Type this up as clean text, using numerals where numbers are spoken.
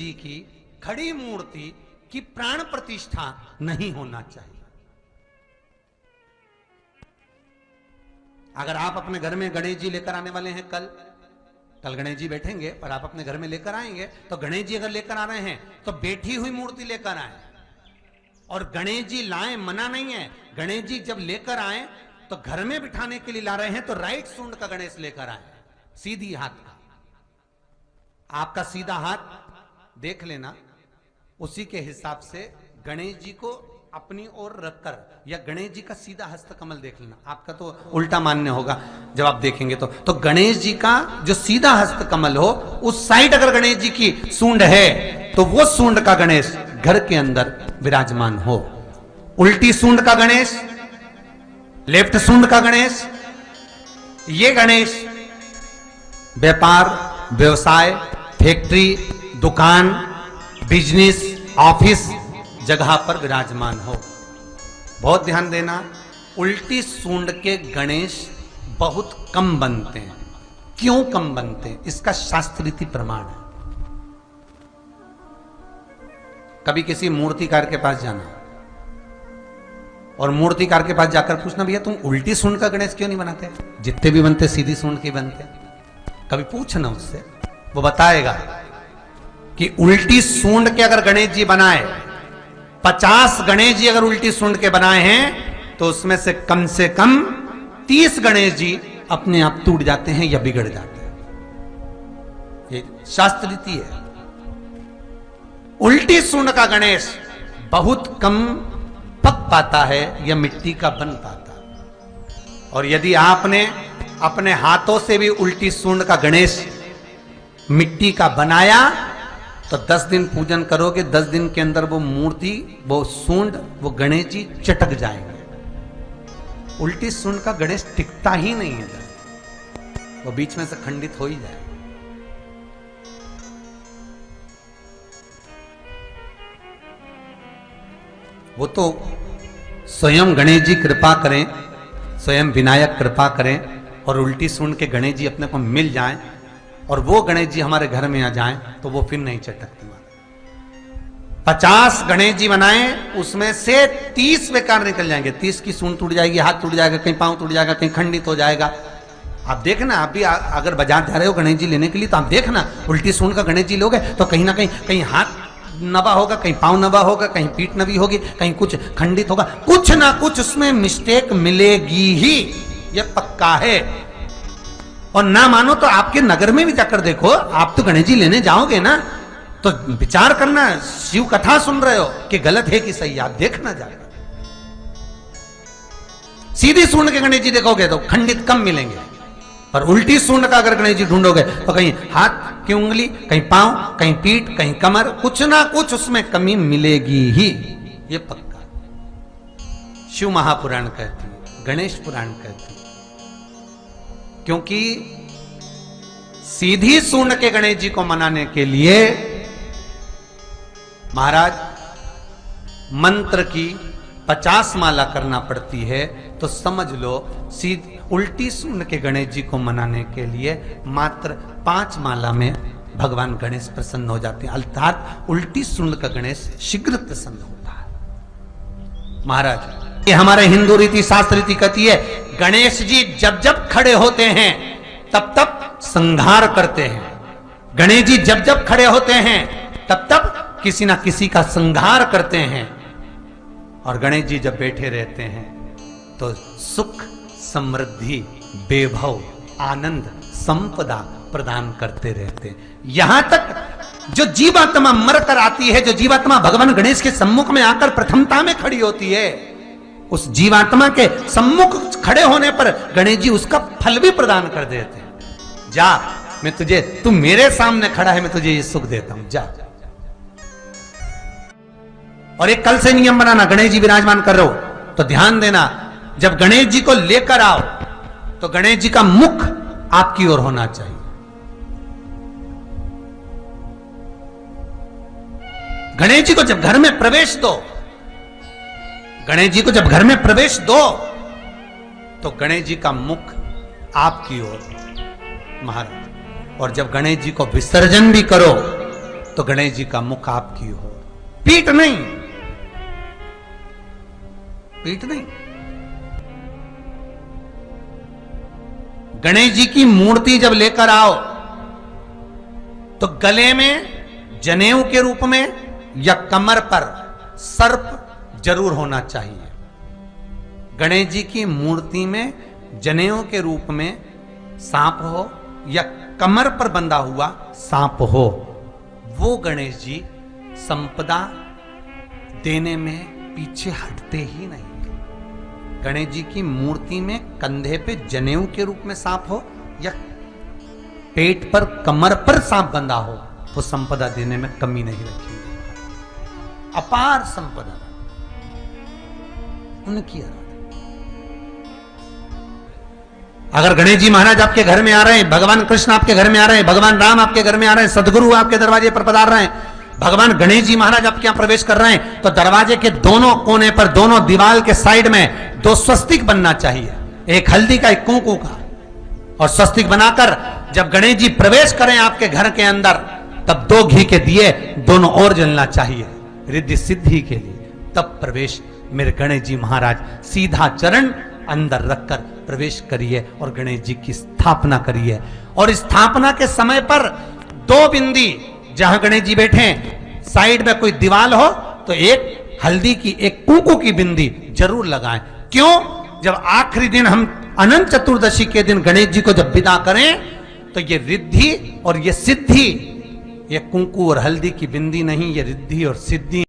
जी की खड़ी मूर्ति की प्राण प्रतिष्ठा नहीं होना चाहिए। अगर आप अपने घर में गणेश जी लेकर आने वाले हैं, कल गणेश जी बैठेंगे और आप अपने घर में लेकर आएंगे, तो गणेश जी अगर लेकर आ रहे हैं तो बैठी हुई मूर्ति लेकर आए। और गणेश जी लाएं मना नहीं है, गणेश जी जब लेकर आए तो घर में बिठाने के लिए ला रहे हैं तो राइट सूंड का गणेश लेकर आए, सीधी हाथ का। आपका सीधा हाथ देख लेना, उसी के हिसाब से गणेश जी को अपनी ओर रखकर, या गणेश जी का सीधा हस्त कमल देख लेना। आपका तो उल्टा मान्य होगा जब आप देखेंगे तो गणेश जी का जो सीधा हस्त कमल हो, उस साइड अगर गणेश जी की सूंड है तो वो सूंड का गणेश घर के अंदर विराजमान हो। उल्टी सूंड का गणेश, लेफ्ट सूंड का गणेश, ये गणेश व्यापार, व्यवसाय, फैक्ट्री, दुकान, बिजनेस, ऑफिस जगह पर विराजमान हो। बहुत ध्यान देना, उल्टी सूंड के गणेश बहुत कम बनते हैं। क्यों कम बनते हैं? इसका शास्त्रीय प्रमाण है। कभी किसी मूर्तिकार के पास जाना और मूर्तिकार के पास जाकर पूछना, भैया तुम उल्टी सूंड का गणेश क्यों नहीं बनाते? जितने भी बनते सीधी सूंड के बनते। कभी पूछना उससे, वो बताएगा कि उल्टी सूंड के अगर गणेश जी बनाए, 50 गणेश जी अगर उल्टी सूंड के बनाए हैं तो उसमें से कम 30 गणेश जी अपने आप टूट जाते हैं या बिगड़ जाते हैं। ये शास्त्र रीति है। उल्टी सूंड का गणेश बहुत कम पक पाता है या मिट्टी का बन पाता है। और यदि आपने अपने हाथों से भी उल्टी सूंड का गणेश मिट्टी का बनाया तो 10 दिन पूजन करोगे, 10 दिन के अंदर वो मूर्ति, वो सूंड, वो गणेश जी चटक जाएंगे। उल्टी सूंड का गणेश टिकता ही नहीं है, वो बीच में से खंडित हो ही जाए। वो तो स्वयं गणेश जी कृपा करें, स्वयं विनायक कृपा करें और उल्टी सूंड के गणेश जी अपने को मिल जाएं और वो गणेश जी हमारे घर में आ जाएं तो वो फिर नहीं चटकती। 50 गणेश जी बनाए, उसमें से 30 बेकार निकल जाएंगे। 30 की सूंड टूट जाएगी, हाथ टूट जाएगा, कहीं पांव टूट जाएगा, कहीं खंडित हो जाएगा। आप देखना, आप भी अगर बाजार जा रहे हो गणेश जी लेने के लिए तो आप देखना, उल्टी सूंड का गणेश जी लोगे तो कहीं ना कहीं हाथ नबा होगा, कहीं पांव नबा होगा, कहीं पीठ नबी होगी, कहीं कुछ खंडित होगा, कुछ ना कुछ उसमें मिस्टेक मिलेगी ही, यह पक्का है। और ना मानो तो आपके नगर में भी जाकर देखो, आप तो गणेश जी लेने जाओगे ना तो विचार करना, शिव कथा सुन रहे हो कि गलत है कि सही, आप देखना जाकर। सीधी सूंड के गणेश जी देखोगे तो खंडित कम मिलेंगे, पर उल्टी सूंड का अगर गणेश जी ढूंढोगे तो कहीं हाथ की उंगली, कहीं पांव, कहीं पीठ, कहीं कमर, कुछ ना कुछ उसमें कमी मिलेगी ही, ये पक्का। शिव महापुराण कहती है, गणेश पुराण कहती है, क्योंकि सीधी सूंड के गणेश जी को मनाने के लिए महाराज मंत्र की 50 माला करना पड़ती है। तो समझ लो उल्टी सूंड के गणेश जी को मनाने के लिए मात्र 5 माला में भगवान गणेश प्रसन्न हो जाते हैं, अर्थात उल्टी सूंड का गणेश शीघ्र प्रसन्न होता है। महाराज, ये हमारे हिंदू रीति शास्त्र रीति कहती है, गणेश जी जब जब खड़े होते हैं तब तब संहार करते हैं। गणेश जी जब जब खड़े होते हैं तब तब किसी ना किसी का संहार करते हैं। और गणेश जी जब बैठे रहते हैं तो सुख, समृद्धि, वैभव, आनंद, संपदा प्रदान करते रहते हैं। यहां तक जो जीवात्मा मर कर आती है, जो जीवात्मा भगवान गणेश के सम्मुख में आकर प्रथमता में खड़ी होती है, उस जीवात्मा के सम्मुख खड़े होने पर गणेश जी उसका फल भी प्रदान कर देते हैं। जा, मैं तुझे, तू मेरे सामने खड़ा है, मैं तुझे ये सुख देता हूं, जा। और एक कल से नियम बनाना, गणेश जी विराजमान कर रहे हो तो ध्यान देना, जब गणेश जी को लेकर आओ तो गणेश जी का मुख आपकी ओर होना चाहिए। गणेश जी को जब घर में प्रवेश दो, गणेश जी को जब घर में प्रवेश दो तो गणेश जी का मुख आपकी ओर, महाराज। और जब गणेश जी को विसर्जन भी करो तो गणेश जी का मुख आपकी ओर, पीठ नहीं, पीठ नहीं। गणेश जी की मूर्ति जब लेकर आओ तो गले में जनेऊ के रूप में या कमर पर सर्प जरूर होना चाहिए। गणेश जी की मूर्ति में जनेऊ के रूप में सांप हो या कमर पर बंधा हुआ सांप हो, वो गणेश जी संपदा देने में पीछे हटते ही नहीं। गणेश जी की मूर्ति में कंधे पे जनेऊ के रूप में सांप हो या पेट पर कमर पर सांप बंधा हो, वो संपदा देने में कमी नहीं रखेंगे। अपार संपदा उनकी आराधना। अगर गणेश जी महाराज आपके घर में आ रहे हैं, भगवान कृष्ण आपके घर में आ रहे हैं, भगवान राम आपके घर में आ रहे हैं, सदगुरु आपके दरवाजे पर पधार रहे हैं, भगवान गणेश जी महाराज आपके यहां प्रवेश कर रहे हैं, तो दरवाजे के दोनों कोने पर, दोनों दीवार के साइड में 2 स्वस्तिक बनना चाहिए, एक हल्दी का, एक कुंकू का। और स्वस्तिक बनाकर जब गणेश जी प्रवेश करें आपके घर के अंदर, तब 2 घी के दिए दोनों ओर जलना चाहिए रिद्धि सिद्धि के लिए। तब प्रवेश मेरे गणेश जी महाराज, सीधा चरण अंदर रखकर प्रवेश करिए और गणेश जी की स्थापना करिए। और स्थापना के समय पर 2 बिंदी, जहां गणेश जी बैठे साइड में कोई दीवार हो तो एक हल्दी की, एक कुंकू की बिंदी जरूर लगाएं। क्यों? जब आखिरी दिन हम अनंत चतुर्दशी के दिन गणेश जी को जब विदा करें तो ये रिद्धि और ये सिद्धि, ये कुंकू और हल्दी की बिंदी नहीं, ये रिद्धि और सिद्धि